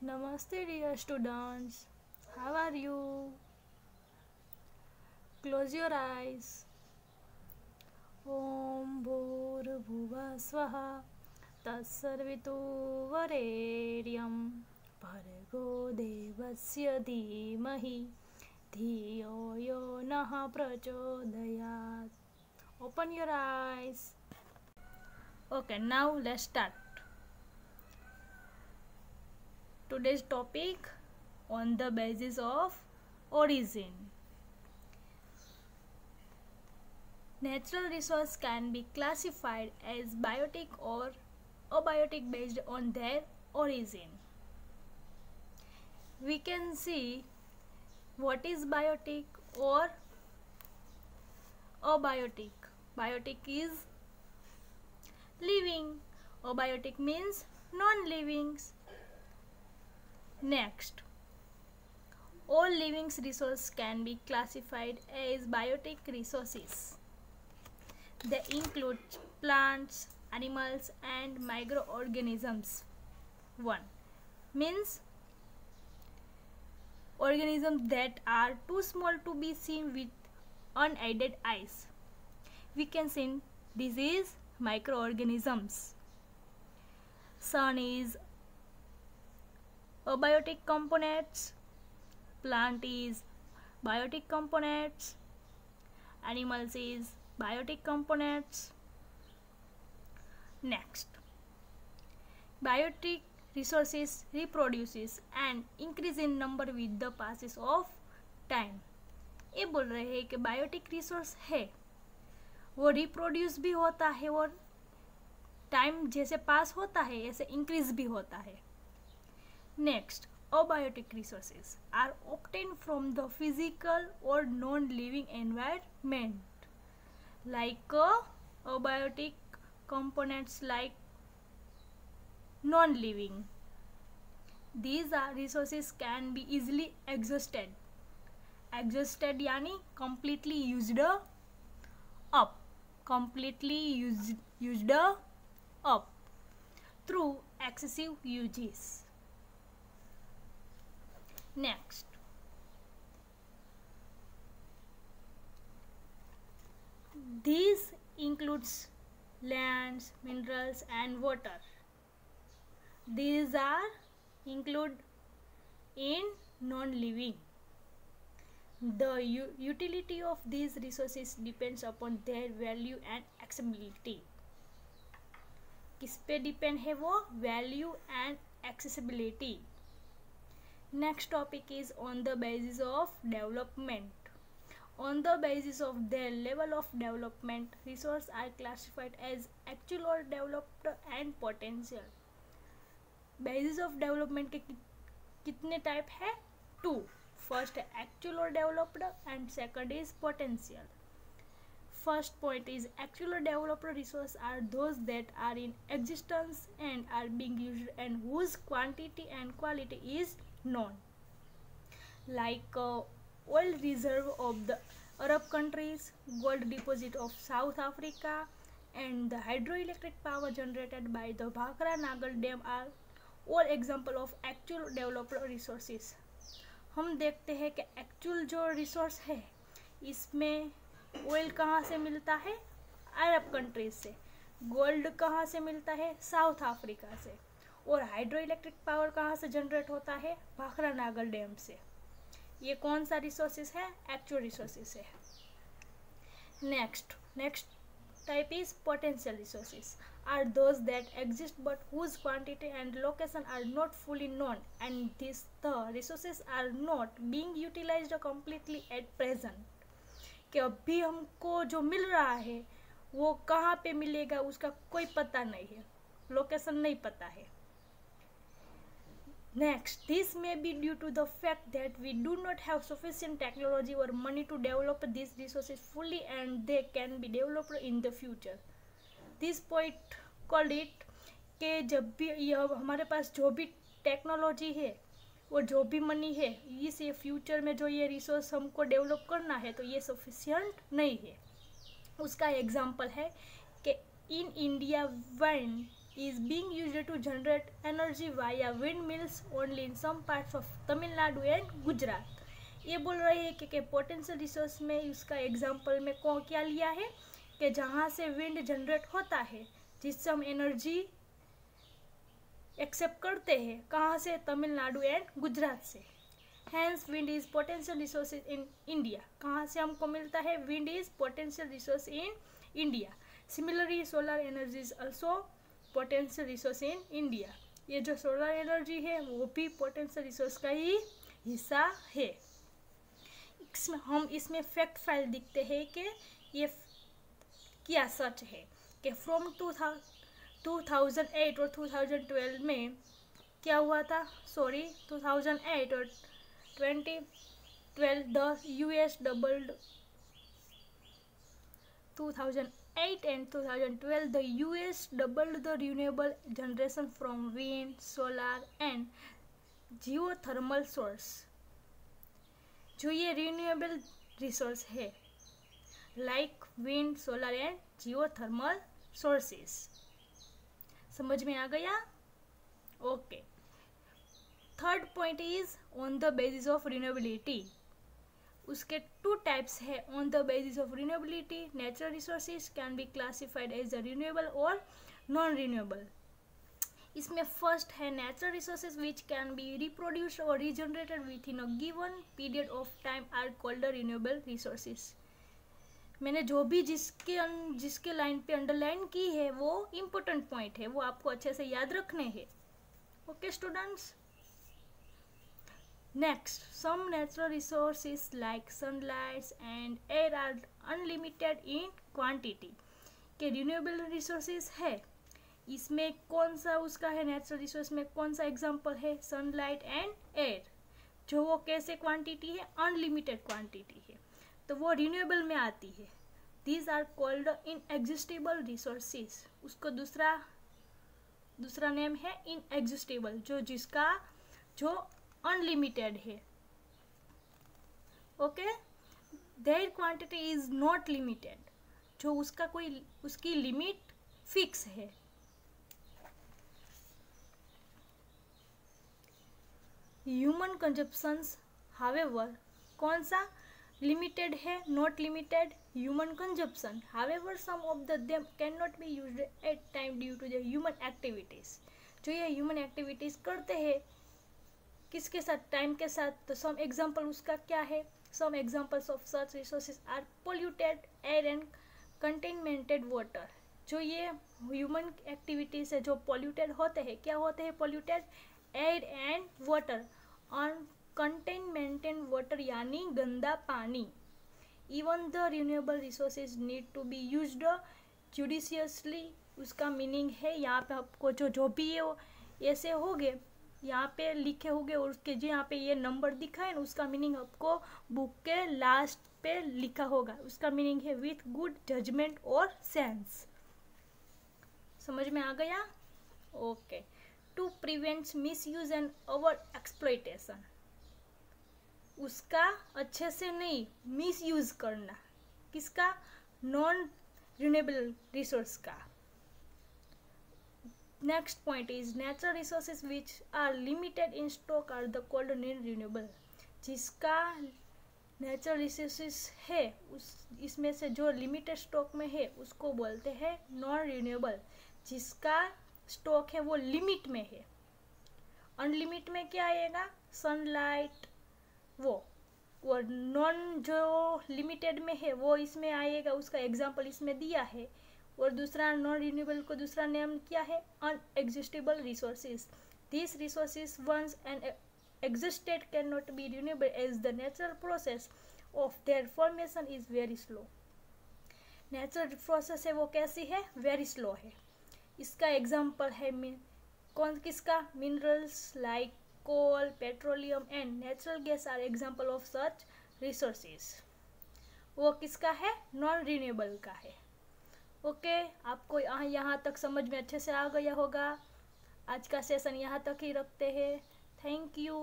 Namaste, dear students. How are you? Close your eyes. Om Bhurabhuva Swaha Tatsarvituvarenyam Bhargo Devasya Dhimahi Dhiyo Yo Nah Prachodayat. Open your eyes. Okay, now let's start. Today's topic on the basis of origin. Natural resources can be classified as biotic or abiotic based on their origin. We can see what is biotic or abiotic. Biotic is living, abiotic means non-living. Next, all living resources can be classified as biotic resources. They include plants, animals and microorganisms. 1. Means organisms that are too small to be seen with unaided eyes. We can see this is microorganisms. Sun is abiotic components, plant is biotic components, animals is biotic components. Next, biotic resources reproduces and increase in number with the passes of time. ये बोल रहे हैं कि biotic resource है वो reproduce भी होता है और टाइम जैसे पास होता है ऐसे इंक्रीज भी होता है. Next, abiotic resources are obtained from the physical or non-living environment. Like abiotic components like non-living. These resources can be easily exhausted. Exhausted यानी completely used up. Completely used up through excessive uses. Next, these includes lands, minerals and water. These are include in non-living. The utility of these resources depends upon their value and accessibility. किस पे depend है वो? Value and accessibility. Next topic is on the basis of development. On the basis of their level of development, resources are classified as actual or developed and potential. Basis of development के कितने type है? 2. First actual or developed and second is potential. First point is actual or developed resources are those that are in existence and are being used and whose quantity and quality is known. Like oil reserve of the Arab countries, gold deposit of South Africa and the hydroelectric power generated by the Bhakra Nagal Dam are all example of actual developed resources. हम देखते हैं कि actual जो resource है इसमें oil कहाँ से मिलता है? अरब कंट्रीज से. गोल्ड कहाँ से मिलता है? साउथ अफ्रीका से. और हाइड्रो इलेक्ट्रिक पावर कहाँ से जनरेट होता है? भाखरा नागल डैम से. ये कौन सा रिसोर्सेज है? एक्चुअल रिसोर्सेज है. Next type is potential resources are those that exist but whose quantity and location are not fully known and the resources are not being utilized completely at present. कि अभी हमको जो मिल रहा है वो कहाँ पे मिलेगा उसका कोई पता नहीं है, लोकेशन नहीं पता है. Next, this may be due to the fact that we do not have sufficient technology or money to develop these resources fully and they can be developed in the future. This point called it कि जब भी यह हमारे पास जो भी technology है और जो भी मनी है इस ये फ्यूचर में जो ये रिसोर्स हमको डेवलप करना है तो ये सफिशिएंट नहीं है. उसका एग्जांपल है कि in India when is being used to generate energy via windmills only in some parts of Tamil Nadu and Gujarat. ये बोल रहे हैं कि पोटेंशियल रिसोर्स में उसका एग्जांपल में कौन क्या लिया है कि जहाँ से विंड जनरेट होता है जिससे हम एनर्जी एक्सेप्ट करते हैं, कहाँ से, तमिलनाडु एंड गुजरात से. Hence wind is potential resource in India. कहाँ से हमको मिलता है? Wind is potential resource in India. Similarly solar energy is also potential resource in India. ये जो सोलर एनर्जी है वो भी पोटेंशियल रिसोर्स का ही हिस्सा है. हम इसमें फैक्ट फाइल दिखते हैं कि ये क्या सच है कि फ्रॉम 2008 और 2012 में क्या हुआ था, 2008 और 2012 the US doubled 2008 and 2012 the US doubled the renewable generation from wind, solar and geothermal source. जो ये रिन्यूएबल रिसोर्स है like wind, solar and geothermal sources. समझ में आ गया? Okay. Third point is on the basis of renewability. उसके two types है on the basis of renewability. Natural resources can be classified as a renewable और non renewable. इसमें first है natural resources which can be reproduced और regenerated within a given period of time are called renewable resources. मैंने जो भी जिसके line पे underline की है वो इम्पोर्टेंट पॉइंट है, वो आपको अच्छे से याद रखने हैं. Okay students. Next, some natural resources like sunlight and air are unlimited in quantity. के रिन्यूएबल रिसोर्सेज है, इसमें कौन सा उसका है नेचुरल रिसोर्स में कौन सा एग्जांपल है? Sunlight and air. जो वो कैसे क्वांटिटी है? अनलिमिटेड क्वांटिटी है, तो वो रिन्यूएबल में आती है. These are called inexhaustible resources. उसको दूसरा नेम है इनएग्जिस्टेबल, जो अनलिमिटेड है. Okay. There quantity is not limited. जो उसकी लिमिट फिक्स है. ह्यूमन कंजप्शंस हावेवर, कौन सा लिमिटेड है? Not limited. Human consumption however some of them can not be used at time due to the human activities. जो ये human activities करते हैं किसके साथ? टाइम के साथ. तो सम एग्जांपल उसका क्या है? Some examples of such resources are polluted air and contaminated water. जो ये ह्यूमन एक्टिविटीज है जो पोल्यूटेड होते हैं, क्या होते हैं polluted? Air and water. On contaminated water यानी गंदा पानी. Even the renewable resources need to be used judiciously. उसका मीनिंग है यहाँ पे आपको जो भी ये ऐसे हो गए यहाँ पे लिखे होंगे और उसके जो यहाँ पे ये नंबर दिखा है ना, उसका मीनिंग आपको बुक के लास्ट पे लिखा होगा. उसका मीनिंग है विथ गुड जजमेंट और सेंस. समझ में आ गया? Okay. To prevent misuse and over exploitation. उसका अच्छे से नहीं मिसयूज करना. किसका? नॉन रिन्यूएबल रिसोर्स का. Next point is natural resources which are limited in stock are the called non renewable. जिसका नेचुरल रिसोर्सेज है इसमें से जो लिमिटेड स्टॉक में है उसको बोलते हैं नॉन रिन्यूएबल. जिसका स्टॉक है वो लिमिट में है. अनलिमिट में क्या आएगा? सनलाइट. वो नॉन जो लिमिटेड में है वो इसमें आएगा. उसका एग्जांपल इसमें दिया है. और दूसरा नॉन रिन्यूएबल को दूसरा नेम क्या है? Inexhaustible resources. This resources once and existed cannot be renewable as the natural process of their formation is very slow. Natural process है वो कैसी है? वेरी स्लो है. इसका एग्जाम्पल है किसका? Minerals like coal, petroleum and natural gas are example of such resources. वो किसका है? नॉन रिन्यूएबल का है. ओके. आपको यहाँ तक समझ में अच्छे से आ गया होगा. आज का सेशन यहाँ तक ही रखते हैं. Thank you.